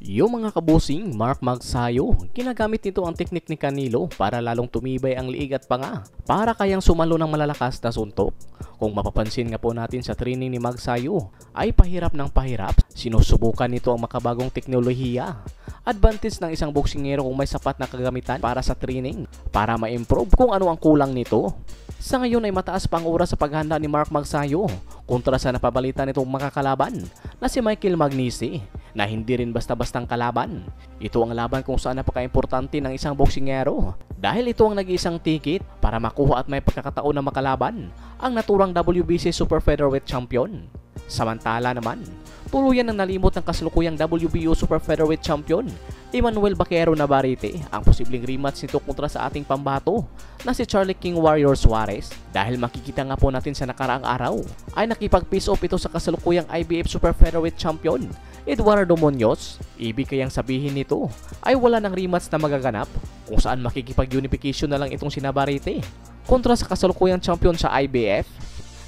Yung mga kabusing, Mark Magsayo, ginagamit nito ang teknik ni Canelo para lalong tumibay ang liig at panga para kayang sumalo ng malalakas na suntok. Kung mapapansin nga po natin sa training ni Magsayo ay pahirap ng pahirap, sinusubukan nito ang makabagong teknolohiya. Advantage ng isang boksingero kung may sapat na kagamitan para sa training para ma-improve kung ano ang kulang nito. Sa ngayon ay mataas pa ang oras sa paghanda ni Mark Magsayo kontra sa napabalitan nitong makakalaban na si Michael Magnisi na hindi rin basta-bastang kalaban. Ito ang laban kung saan napaka-importante ng isang boksingero dahil ito ang nag-iisang ticket para makuha at may pagkakataon na makalaban ang naturang WBC Super Featherweight Champion. Samantala naman, tuluyan ang nalimot ng kasalukuyang WBO Super Featherweight Champion Emmanuel Baquero Navarrete ang posibleng rematch nito kontra sa ating pambato na si Charlie King Warrior Suarez. Dahil makikita nga po natin sa nakaraang araw ay nakipag-peace off ito sa kasalukuyang IBF Super Featherweight Champion Eduardo Munoz. Ibig kayang sabihin nito ay wala ng rematch na magaganap kung saan makikipag-unification na lang itong si Navarrete kontra sa kasalukuyang champion sa IBF.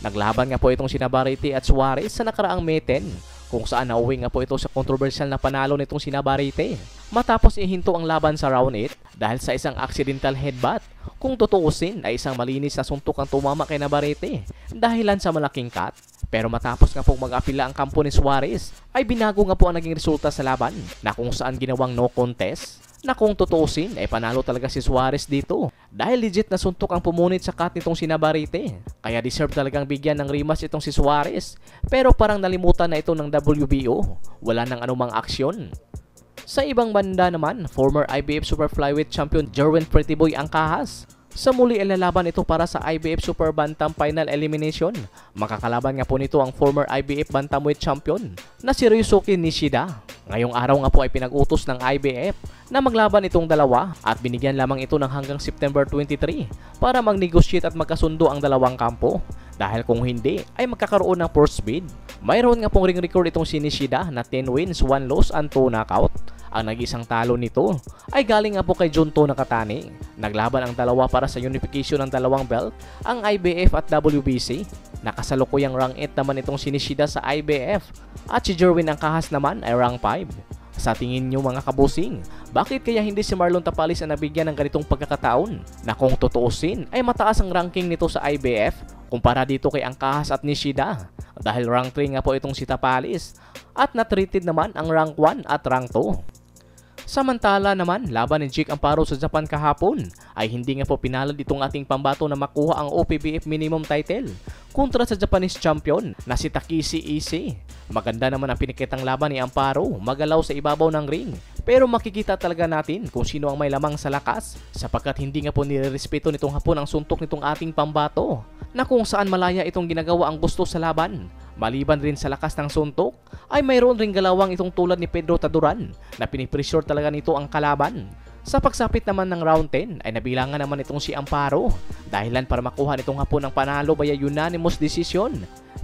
Naglaban nga po itong si Navarrete at Suarez sa nakaraang May 10 kung saan nauwi nga po ito sa kontrobersyal na panalo nitong si Navarrete matapos ihinto ang laban sa round 8 dahil sa isang accidental headbutt. Kung tutuusin ay isang malinis na suntok ang tumama kay Navarrete dahilan sa malaking cut. Pero matapos nga pong mag-apila ang kampo ni Suarez ay binago nga po ang naging resulta sa laban na kung saan ginawang no contest na kung tutuusin ay panalo talaga si Suarez dito dahil legit na suntok ang pumunit sa cut nitong si Navarrete. Kaya deserve talagang bigyan ng rematch itong si Suarez pero parang nalimutan na ito ng WBO. Wala nang anumang aksyon. Sa ibang banda naman, former IBF Super Flyweight Champion Jerwin Prettyboy Angkahas sa muli ilalaban ito para sa IBF Super Bantam Final Elimination. Makakalaban nga po nito ang former IBF Bantamweight Champion na si Ryusuke Nishida. Ngayong araw nga po ay pinag-utos ng IBF na maglaban itong dalawa at binigyan lamang ito ng hanggang September 23 para mag-negotiate at magkasundo ang dalawang kampo. Dahil kung hindi ay magkakaroon ng first bid. Mayroon nga pong ring record itong si Nishida na 10 wins, 1 loss and 2 knockout. Ang nag-isang talo nito ay galing nga po kay Junto Nakatani. Naglaban ang dalawa para sa unification ng dalawang belt, ang IBF at WBC. Nakasalukuyang rank 8 naman itong si Nishida sa IBF at si Jerwin Angkahas naman ay rank 5. Sa tingin nyo mga kabusing, bakit kaya hindi si Marlon Tapalis ang nabigyan ng ganitong pagkakataon na kung tutuusin ay mataas ang ranking nito sa IBF kumpara dito kay Angkahas at Nishida? Dahil rank 3 nga po itong si Tapalis at na-treated naman ang rank 1 at rank 2. Samantala naman, laban ni Jake Amparo sa Japan kahapon ay hindi nga po pinalad itong ating pambato na makuha ang OPBF minimum title kontra sa Japanese champion na si Takeshi Ishii. Maganda naman ang pinikitang laban ni Amparo, magalaw sa ibabaw ng ring. Pero makikita talaga natin kung sino ang may lamang sa lakas sapagkat hindi nga po nirerespeto nitong hapon ang suntok nitong ating pambato na kung saan malaya itong ginagawa ang gusto sa laban. Maliban rin sa lakas ng suntok ay mayroon ring galawang itong tulad ni Pedro Taduran na pinipressure talaga nito ang kalaban. Sa pagsapit naman ng round 10 ay nabilangan naman itong si Amparo dahilan para makuha nitong hapon ng panalo via unanimous decision.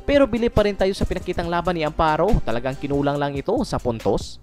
Pero bili pa rin tayo sa pinakitang laban ni Amparo, talagang kinulang lang ito sa puntos.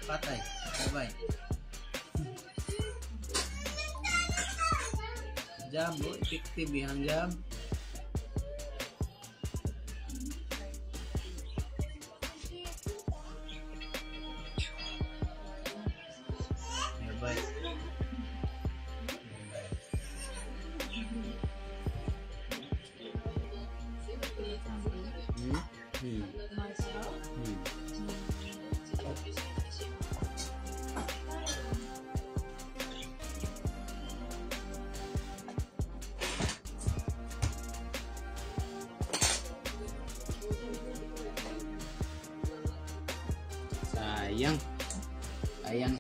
Patay. Bye-bye. Jab, oh, effective yang jab. Bye-bye. Sayang. Sayang.